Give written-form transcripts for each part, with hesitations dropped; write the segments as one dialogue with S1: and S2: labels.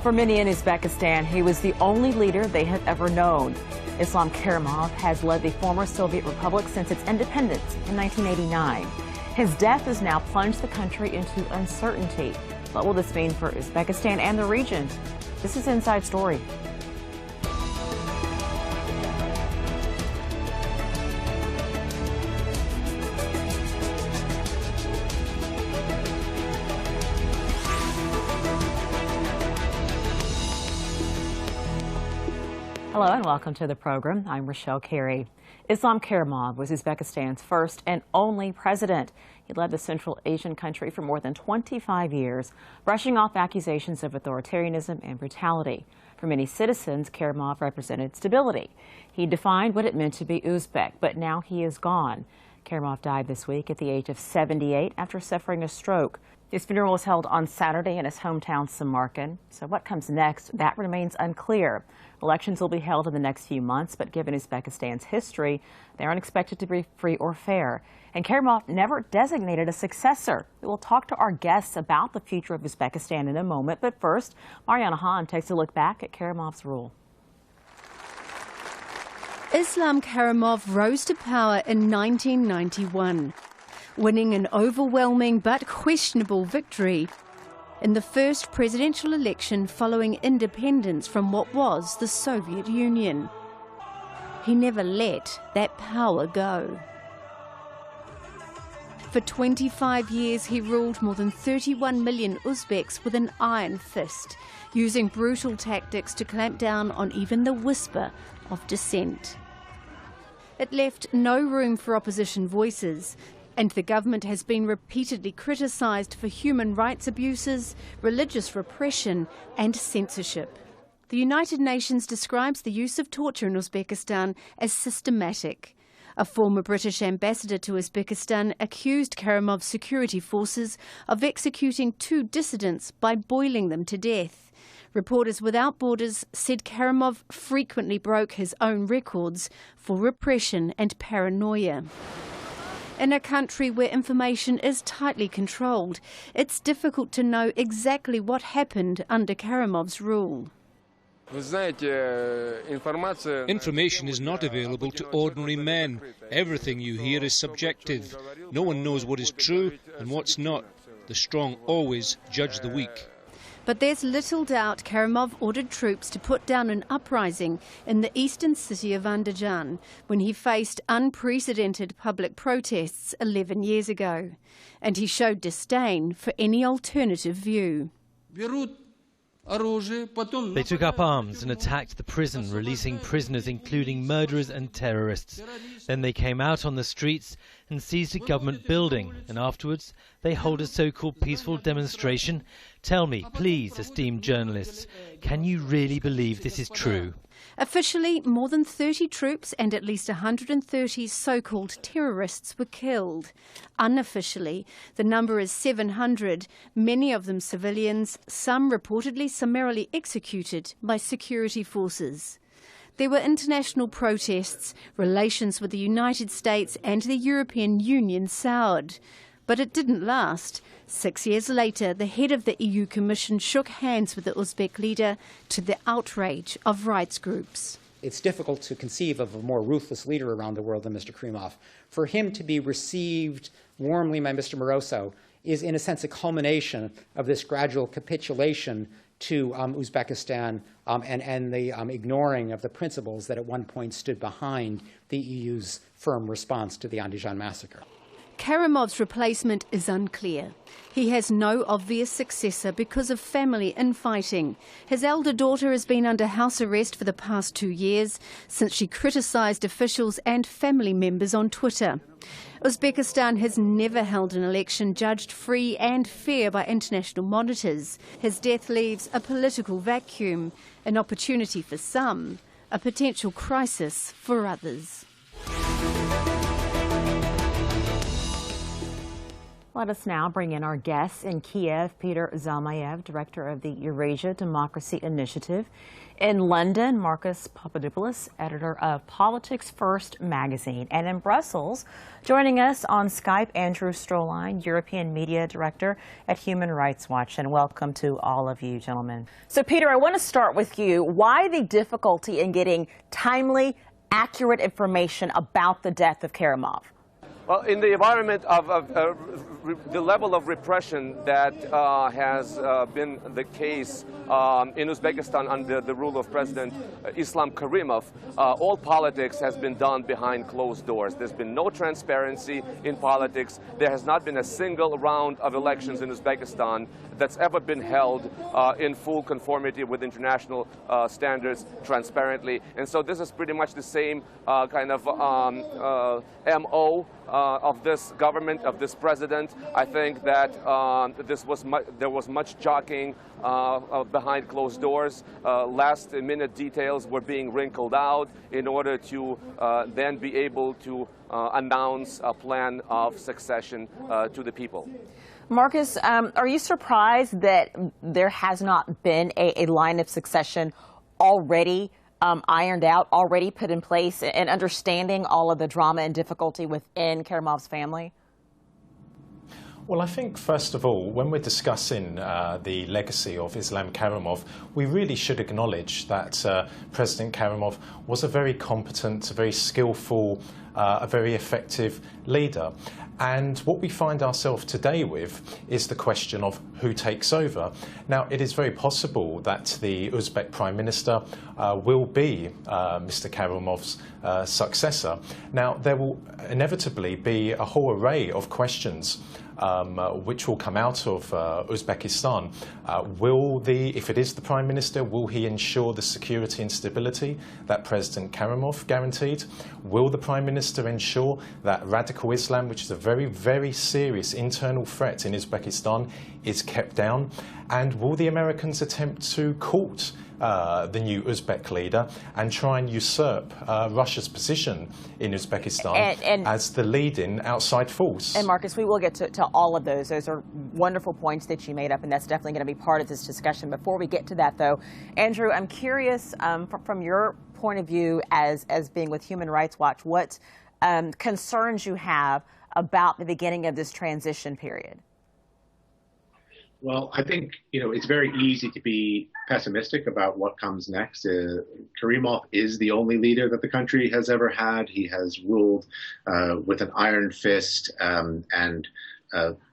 S1: For many in Uzbekistan, he was the only leader they have ever known. Islam Karimov has led the former Soviet Republic since its independence in 1989. His death has now plunged the country into uncertainty. What will this mean for Uzbekistan and the region? This is Inside Story. Hello and welcome to the program. I'm Rochelle Carey. Islam Karimov was Uzbekistan's first and only president. He led the Central Asian country for more than 25 years, brushing off accusations of authoritarianism and brutality. For many citizens, Karimov represented stability. He defined what it meant to be Uzbek, but now he is gone. Karimov died this week at the age of 78 after suffering a stroke. His funeral was held on Saturday in his hometown, Samarkand. So what comes next, that remains unclear. Elections will be held in the next few months, but given Uzbekistan's history, they aren't expected to be free or fair. And Karimov never designated a successor. We will talk to our guests about the future of Uzbekistan in a moment, but first, Mariana Hahn takes a look back at Karimov's rule.
S2: Islam Karimov rose to power in 1991, winning an overwhelming but questionable victory in the first presidential election following independence from what was the Soviet Union. He never let that power go. For 25 years, he ruled more than 31 million Uzbeks with an iron fist, using brutal tactics to clamp down on even the whisper of dissent. It left no room for opposition voices, and the government has been repeatedly criticised for human rights abuses, religious repression and censorship. The United Nations describes the use of torture in Uzbekistan as systematic. A former British ambassador to Uzbekistan accused Karimov's security forces of executing 2 dissidents by boiling them to death. Reporters Without Borders said Karimov frequently broke his own records for repression and paranoia. In a country where information is tightly controlled, it's difficult to know exactly what happened under Karimov's rule.
S3: Information is not available to ordinary men. Everything you hear is subjective. No one knows what is true and what's not. The strong always judge the weak.
S2: But there's little doubt Karimov ordered troops to put down an uprising in the eastern city of Andijan when he faced unprecedented public protests 11 years ago. And he showed disdain for any alternative view.
S4: They took up arms and attacked the prison, releasing prisoners including murderers and terrorists. Then they came out on the streets and seized a government building, and afterwards they hold a so-called peaceful demonstration. Tell me, please, esteemed journalists, can you really believe this is true?
S2: Officially, more than 30 troops and at least 130 so-called terrorists were killed. Unofficially, the number is 700, many of them civilians, some reportedly summarily executed by security forces. There were international protests, relations with the United States and the European Union soured. But it didn't last. 6 years later, the head of the EU Commission shook hands with the Uzbek leader, to the outrage of rights groups.
S5: It's difficult to conceive of a more ruthless leader around the world than Mr. Karimov. For him to be received warmly by Mr. Moroso is, in a sense, a culmination of this gradual capitulation to Uzbekistan and the ignoring of the principles that at one point stood behind the EU's firm response to the Andijan massacre.
S2: Karimov's replacement is unclear. He has no obvious successor because of family infighting. His elder daughter has been under house arrest for the past 2 years since she criticised officials and family members on Twitter. Uzbekistan has never held an election judged free and fair by international monitors. His death leaves a political vacuum, an opportunity for some, a potential crisis for others.
S1: Let us now bring in our guests in Kiev, Peter Zalmayev, director of the Eurasia Democracy Initiative. In London, Marcus Papadopoulos, editor of Politics First magazine. And in Brussels, joining us on Skype, Andrew Stroline, European media director at Human Rights Watch. And welcome to all of you, gentlemen. So, Peter, I want to start with you. Why the difficulty in getting timely, accurate information about the death of Karimov?
S6: Well, in the environment of the level of repression that has been the case in Uzbekistan under the rule of President Islam Karimov, all politics has been done behind closed doors. There's been no transparency in politics. There has not been a single round of elections in Uzbekistan that's ever been held in full conformity with international standards transparently. And so this is pretty much the same kind of MO of this government, of this president. I think that there was much jockeying behind closed doors. Last-minute details were being wrinkled out in order to then be able to announce a plan of succession to the people.
S1: Marcus, are you surprised that there has not been a line of succession already ironed out, already put in place, and understanding all of the drama and difficulty within Karimov's family?
S7: Well, I think, first of all, when we're discussing the legacy of Islam Karimov, we really should acknowledge that President Karimov was a very competent, a very skillful, a very effective leader. And what we find ourselves today with is the question of who takes over. Now, it is very possible that the Uzbek Prime Minister will be Mr. Karimov's successor. Now, there will inevitably be a whole array of questions which will come out of Uzbekistan. If it is the Prime Minister, will he ensure the security and stability that President Karimov guaranteed? Will the Prime Minister ensure that radical Islam, which is a very, very serious internal threat in Uzbekistan, is kept down? And will the Americans attempt to court the new Uzbek leader and try and usurp Russia's position in Uzbekistan as the leading outside force? And
S1: Marcus, we will get to all of those. Those are wonderful points that you made up, and that's definitely going to be part of this discussion. Before we get to that, though, Andrew, I'm curious from your point of view as being with Human Rights Watch, what concerns you have about the beginning of this transition period.
S8: Well, I think, it's very easy to be pessimistic about what comes next. Karimov is the only leader that the country has ever had. He has ruled with an iron fist and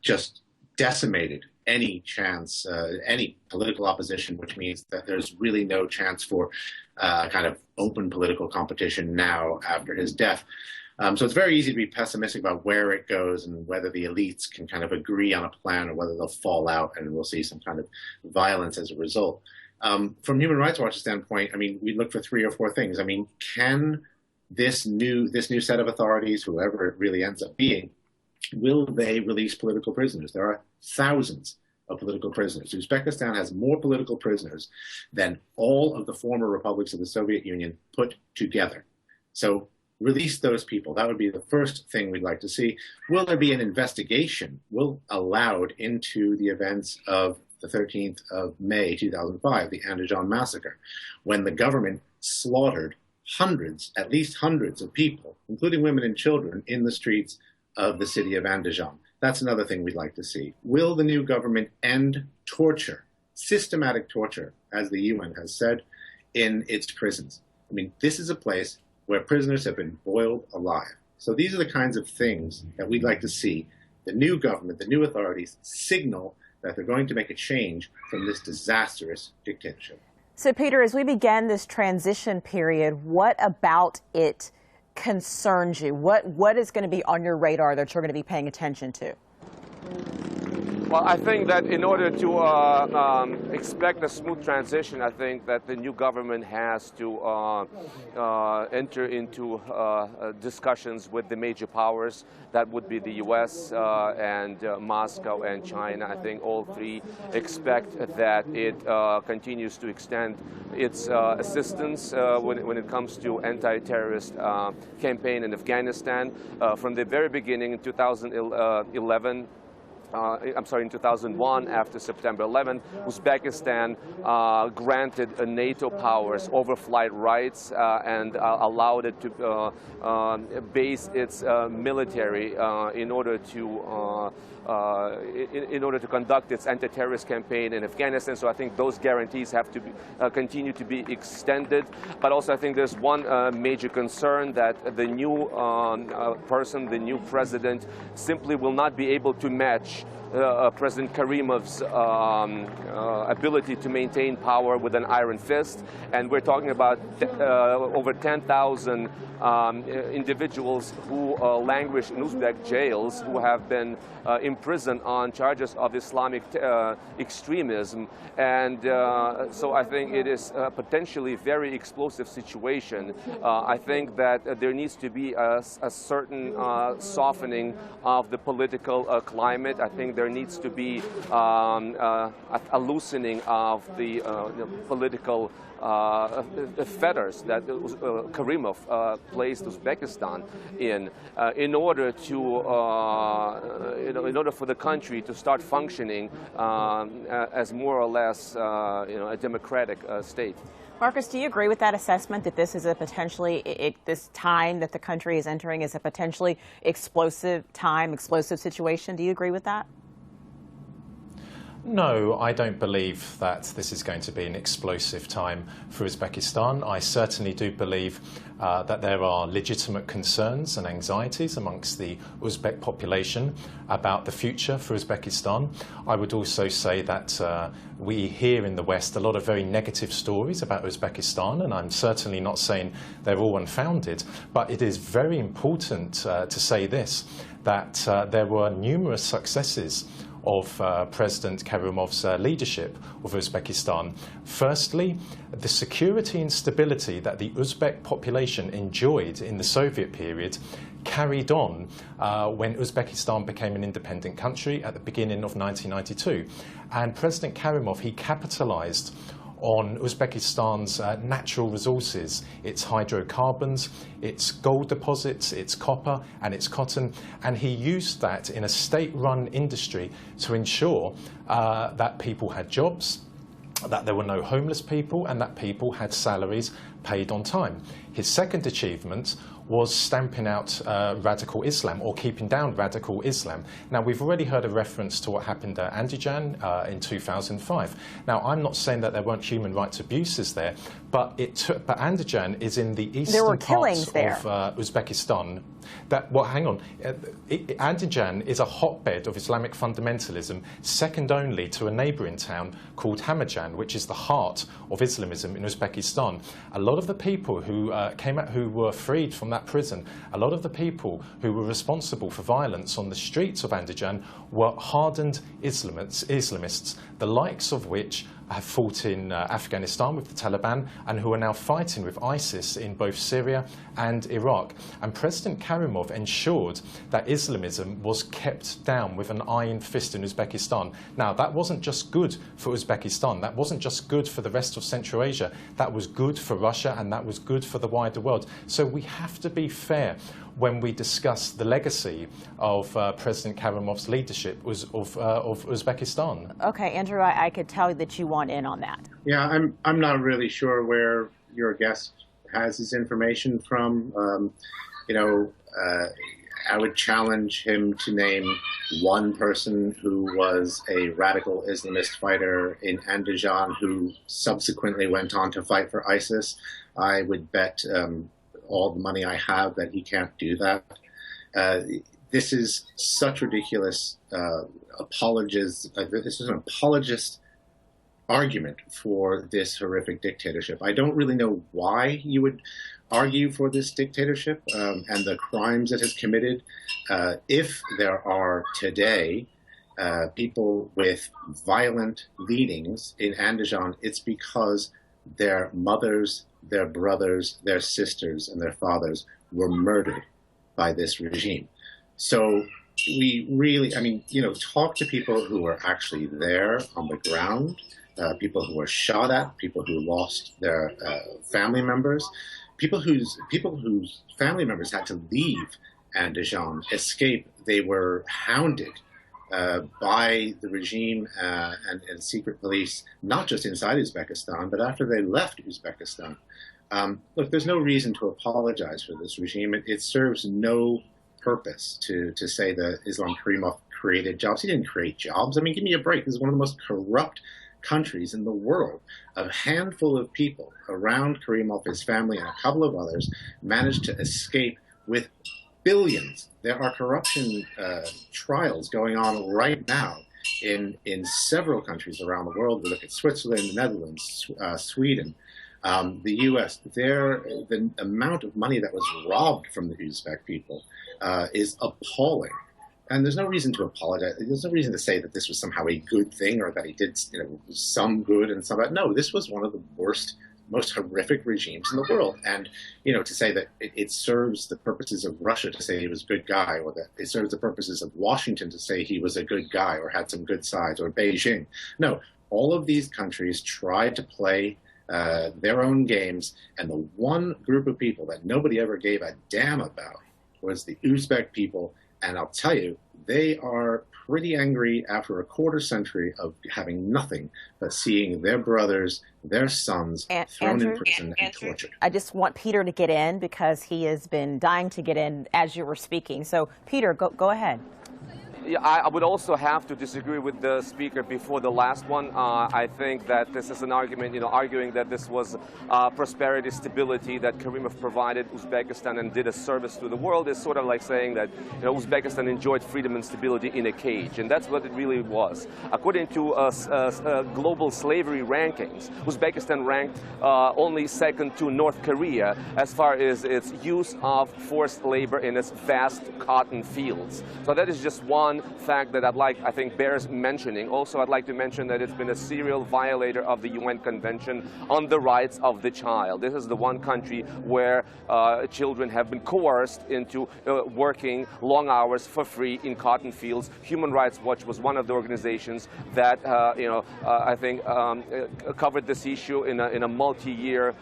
S8: just decimated any chance, any political opposition, which means that there's really no chance for kind of open political competition now after his death. So it's very easy to be pessimistic about where it goes and whether the elites can kind of agree on a plan or whether they'll fall out and we'll see some kind of violence as a result. From Human Rights Watch's standpoint, we look for 3 or 4 things. Can this new set of authorities, whoever it really ends up being, will they release political prisoners? There are thousands of political prisoners. Uzbekistan has more political prisoners than all of the former republics of the Soviet Union put together. So release those people. That would be the first thing we'd like to see. Will there be an investigation allowed into the events of the 13th of May, 2005, the Andijan massacre, when the government slaughtered at least hundreds of people, including women and children, in the streets of the city of Andijan? That's another thing we'd like to see. Will the new government end torture, systematic torture, as the UN has said, in its prisons? This is a place where prisoners have been boiled alive. So these are the kinds of things that we'd like to see the new government, the new authorities signal that they're going to make a change from this disastrous dictatorship.
S1: So, Peter, as we begin this transition period, what about it concerns you? What is going to be on your radar that you're going to be paying attention to?
S6: Well, I think that in order to expect a smooth transition, I think that the new government has to enter into discussions with the major powers. That would be the U.S. And Moscow and China. I think all 3 expect that it continues to extend its assistance when it comes to anti-terrorist campaign in Afghanistan. From the very beginning in 2011, in 2001, after September 11, Uzbekistan granted NATO powers overflight rights and allowed it to base its military in order to conduct its anti-terrorist campaign in Afghanistan. So I think those guarantees have to be, continue to be extended. But also I think there's one major concern that the new person, the new president, simply will not be able to match President Karimov's ability to maintain power with an iron fist. And we're talking about over 10,000 individuals who languish in Uzbek jails, who have been imprisoned on charges of Islamic extremism. And so I think it is a potentially very explosive situation. I think that there needs to be a certain softening of the political climate. I think there needs to be a loosening of the political fetters that Karimov placed Uzbekistan in order to, in order for the country to start functioning as more or less, a democratic state.
S1: Marcus, do you agree with that assessment that this is a potentially, this time that the country is entering is a potentially explosive time, explosive situation? Do you agree with that?
S7: No, I don't believe that this is going to be an explosive time for Uzbekistan. I certainly do believe that there are legitimate concerns and anxieties amongst the Uzbek population about the future for Uzbekistan. I would also say that we hear in the West a lot of very negative stories about Uzbekistan, and I'm certainly not saying they're all unfounded, but it is very important to say this, that there were numerous successes of President Karimov's leadership of Uzbekistan. Firstly, the security and stability that the Uzbek population enjoyed in the Soviet period carried on when Uzbekistan became an independent country at the beginning of 1992. And President Karimov, he capitalized on Uzbekistan's natural resources, its hydrocarbons, its gold deposits, its copper and its cotton, and he used that in a state-run industry to ensure that people had jobs, that there were no homeless people, and that people had salaries paid on time. His second achievement was stamping out radical Islam, or keeping down radical Islam. Now, we've already heard a reference to what happened at Andijan in 2005. Now, I'm not saying that there weren't human rights abuses there, but Andijan is in the eastern parts of Uzbekistan. Hang on. Andijan is a hotbed of Islamic fundamentalism, second only to a neighbouring town called Hamajan, which is the heart of Islamism in Uzbekistan. A lot of the people who who were freed from that prison, a lot of the people who were responsible for violence on the streets of Andijan were hardened Islamists, the likes of which have fought in Afghanistan with the Taliban and who are now fighting with ISIS in both Syria and Iraq. And President Karimov ensured that Islamism was kept down with an iron fist in Uzbekistan. Now, that wasn't just good for Uzbekistan, that wasn't just good for the rest of Central Asia, that was good for Russia and that was good for the wider world. So we have to be fair when we discuss the legacy of President Karimov's leadership of Uzbekistan.
S1: Okay, Andrew, I could tell that you want in on that.
S8: Yeah, I'm not really sure where your guest has his information from. I would challenge him to name one person who was a radical Islamist fighter in Andijan who subsequently went on to fight for ISIS. I would bet all the money I have that he can't do that. This is such ridiculous this is an apologist argument for this horrific dictatorship. I don't really know why you would argue for this dictatorship and the crimes it has committed. If there are today people with violent leanings in Andijan, it's because their mothers, their brothers, their sisters, and their fathers were murdered by this regime. So we really, talk to people who are actually there on the ground, people who were shot at, people who lost their family members, people whose family members had to leave Andijan, escape. They were hounded by the regime and secret police, not just inside Uzbekistan, but after they left Uzbekistan. Look, there's no reason to apologize for this regime. It serves no purpose to say that Islam Karimov created jobs. He didn't create jobs. I mean, give me a break. This is one of the most corrupt countries in the world. A handful of people around Karimov, his family, and a couple of others managed to escape with billions. There are corruption trials going on right now in several countries around the world. We look at Switzerland, the Netherlands, Sweden, the U.S. The amount of money that was robbed from the Uzbek people is appalling. And there's no reason to apologize. There's no reason to say that this was somehow a good thing or that he did some good and some bad. No, this was one of the worst, most horrific regimes in the world. And, to say that it serves the purposes of Russia to say he was a good guy, or that it serves the purposes of Washington to say he was a good guy or had some good sides, or Beijing. No, all of these countries tried to play their own games, and the one group of people that nobody ever gave a damn about was the Uzbek people. And I'll tell you, they are pretty angry after a quarter century of having nothing but seeing their brothers, their sons thrown in prison and tortured.
S1: I just want Peter to get in because he has been dying to get in as you were speaking. So, Peter, go ahead.
S6: Yeah, I would also have to disagree with the speaker before the last one. I think that this is an argument, arguing that this was prosperity, stability that Karimov provided Uzbekistan and did a service to the world is sort of like saying that Uzbekistan enjoyed freedom and stability in a cage, and that's what it really was. According to global slavery rankings, Uzbekistan ranked only second to North Korea as far as its use of forced labor in its vast cotton fields. So that is just one fact that I think bears mentioning. Also, I'd like to mention that it's been a serial violator of the UN Convention on the Rights of the Child. This is the one country where children have been coerced into working long hours for free in cotton fields. Human Rights Watch was one of the organizations that I think covered this issue in a multi-year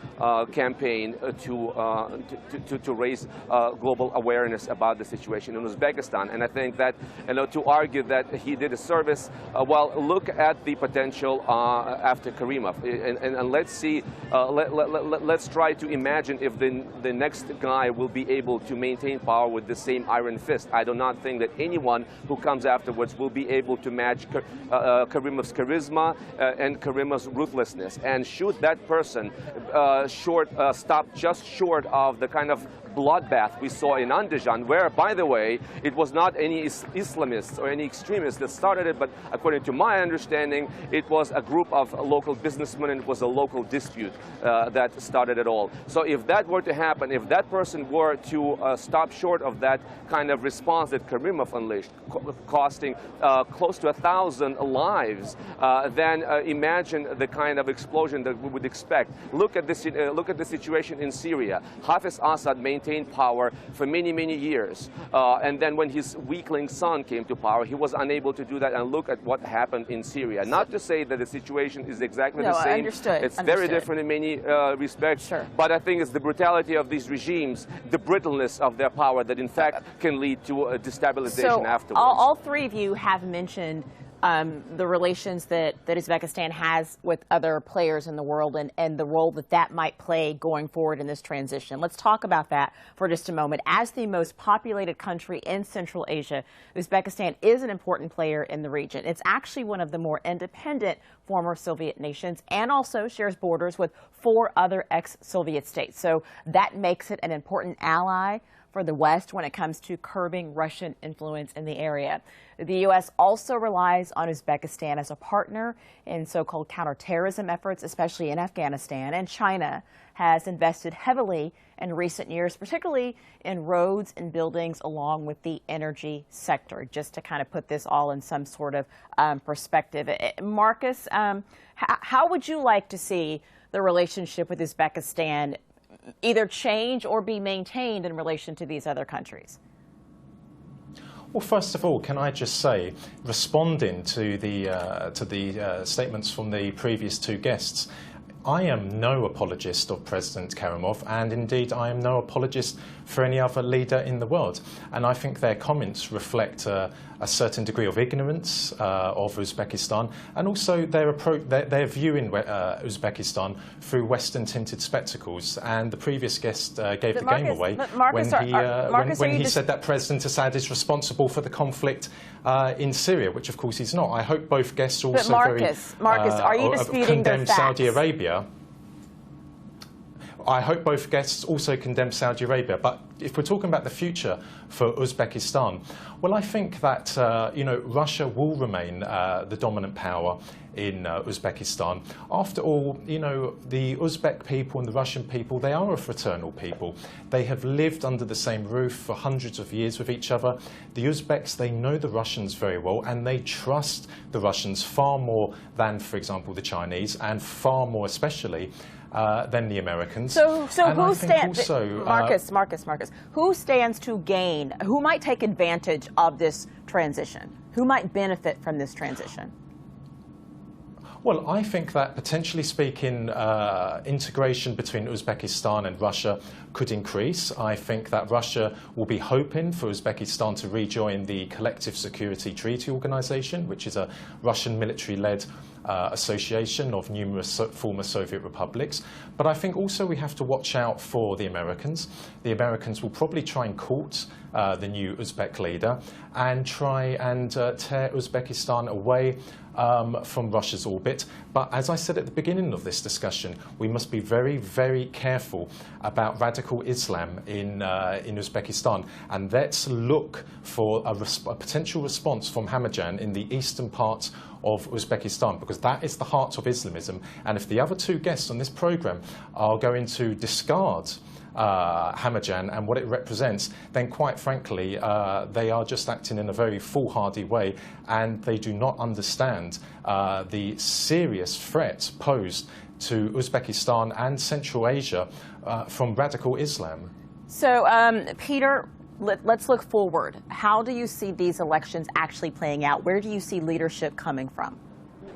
S6: campaign to raise global awareness about the situation in Uzbekistan. And I think that to argue that he did a service, well, look at the potential after Karimov, and let's see, let's try to imagine if the next guy will be able to maintain power with the same iron fist. I do not think that anyone who comes afterwards will be able to match Karimov's charisma and Karimov's ruthlessness. And should that person stop just short of the kind of bloodbath we saw in Andijan, where, by the way, it was not any Islamists or any extremists that started it, but according to my understanding, it was a group of local businessmen, and it was a local dispute that started it all. So if that were to happen, if that person were to stop short of that kind of response that Karimov unleashed, costing close to 1,000 lives, then imagine the kind of explosion that we would expect. Look at this. Look at the situation in Syria. Hafiz Assad maintained power for many, many years. And then when his weakling son came to power, he was unable to do that. And look at what happened in Syria. Not to say that the situation is exactly the same.
S1: Understood.
S6: Very different in many respects.
S1: Sure.
S6: But I think it's the brutality of these regimes, the brittleness of their power that in fact can lead to a destabilization afterwards.
S1: All three of you have mentioned the relations that Uzbekistan has with other players in the world and the role that might play going forward in this transition. Let's talk about that for just a moment. As the most populated country in Central Asia, Uzbekistan is an important player in the region. It's actually one of the more independent former Soviet nations and also shares borders with 4 other ex-Soviet states. So that makes it an important ally for the West when it comes to curbing Russian influence in the area. The U.S. also relies on Uzbekistan as a partner in so-called counterterrorism efforts, especially in Afghanistan. And China has invested heavily in recent years, particularly in roads and buildings along with the energy sector, just to kind of put this all in some sort of perspective. Marcus, how would you like to see the relationship with Uzbekistan either change or be maintained in relation to these other countries?
S7: Well, first of all, can I just say, responding to the statements from the previous 2 guests, I am no apologist of President Karimov, and indeed I am no apologist for any other leader in the world. And I think their comments reflect a certain degree of ignorance of Uzbekistan, and also their view in Uzbekistan through Western-tinted spectacles. And the previous guest gave the game away when he said that President Assad is responsible for the conflict in Syria, which of course he's not. I hope both guests also
S1: Marcus, are you disputing
S7: condemn
S1: the facts?
S7: Saudi Arabia. I hope both guests also condemn Saudi Arabia. But if we're talking about the future for Uzbekistan, well, I think that Russia will remain the dominant power in Uzbekistan. After all, the Uzbek people and the Russian people, they are a fraternal people. They have lived under the same roof for hundreds of years with each other. The Uzbeks, they know the Russians very well, and they trust the Russians far more than, for example, the Chinese, and far more especially than the Americans.
S1: So who stands, Marcus, who stands to gain, who might take advantage of this transition? Who might benefit from this transition?
S7: Well, I think that, potentially speaking, integration between Uzbekistan and Russia could increase. I think that Russia will be hoping for Uzbekistan to rejoin the Collective Security Treaty Organization, which is a Russian military-led association of numerous former Soviet republics. But I think also we have to watch out for the Americans. The Americans will probably try and court the new Uzbek leader and try and tear Uzbekistan away from Russia's orbit. But as I said at the beginning of this discussion, we must be very, very careful about radical Islam in Uzbekistan. And let's look for a potential response from Hamajan in the eastern part of Uzbekistan, because that is the heart of Islamism. And if the other two guests on this program are going to discard Hamajan and what it represents, then quite frankly, they are just acting in a very foolhardy way, and they do not understand the serious threat posed to Uzbekistan and Central Asia from radical Islam.
S1: So, Peter, let's look forward. How do you see these elections actually playing out? Where do you see leadership coming from?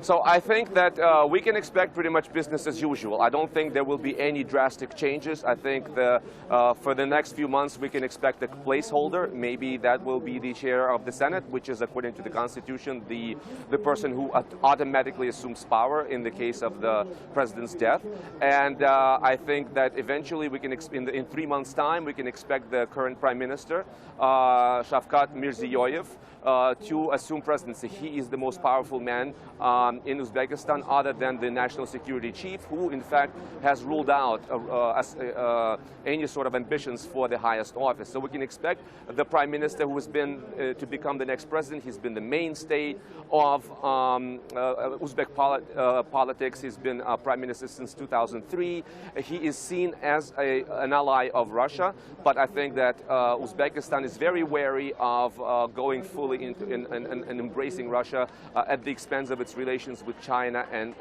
S6: So I think that we can expect pretty much business as usual. I don't think there will be any drastic changes. I think for the next few months we can expect a placeholder. Maybe that will be the chair of the Senate, which is, according to the Constitution, the person who automatically assumes power in the case of the president's death. And I think that eventually we can, in 3 months' time, we can expect the current Prime Minister, Shavkat Mirziyoyev, to assume presidency. He is the most powerful man in Uzbekistan, other than the national security chief, who in fact has ruled out any sort of ambitions for the highest office. So we can expect the prime minister who has been to become the next president. He's been the mainstay of Uzbek politics. He's been prime minister since 2003. He is seen as an ally of Russia, but I think that Uzbekistan is very wary of going fully into and embracing Russia at the expense of its relations with China and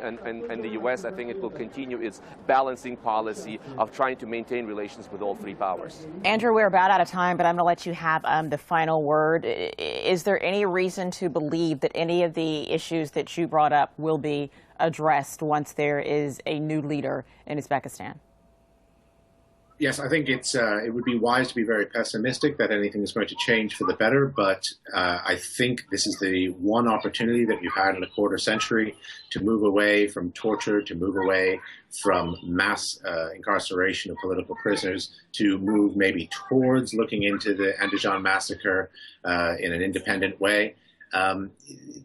S6: the U.S. I think it will continue its balancing policy of trying to maintain relations with all three powers.
S1: Andrew, we're about out of time, but I'm going to let you have the final word. Is there any reason to believe that any of the issues that you brought up will be addressed once there is a new leader in Uzbekistan?
S8: Yes, I think it would be wise to be very pessimistic that anything is going to change for the better, but I think this is the one opportunity that we've had in a quarter century to move away from torture, to move away from mass incarceration of political prisoners, to move maybe towards looking into the Andijan massacre in an independent way.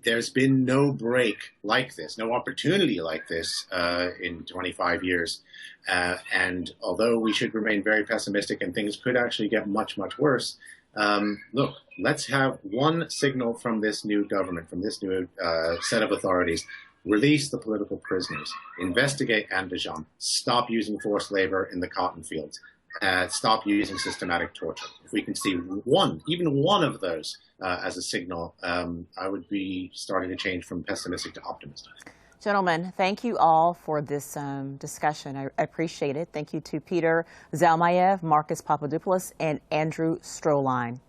S8: There's been no break like this, no opportunity like this in 25 years. And although we should remain very pessimistic and things could actually get much, much worse, look, let's have one signal from this new government, from this new set of authorities. Release the political prisoners, investigate Andijan, stop using forced labor in the cotton fields, stop using systematic torture. If we can see even one of those as a signal, I would be starting to change from pessimistic to optimistic.
S1: Gentlemen, thank you all for this discussion. I appreciate it. Thank you to Peter Zalmayev, Marcus Papadopoulos, and Andrew Stroline.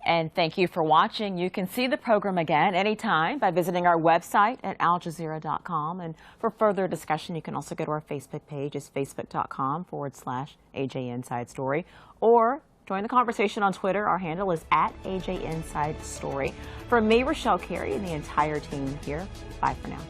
S1: And thank you for watching. You can see the program again anytime by visiting our website at aljazeera.com. And for further discussion, you can also go to our Facebook page. It's facebook.com/AJ Inside Story. Or join the conversation on Twitter. Our handle is @AJ Inside Story. From me, Rochelle Carey, and the entire team here, bye for now.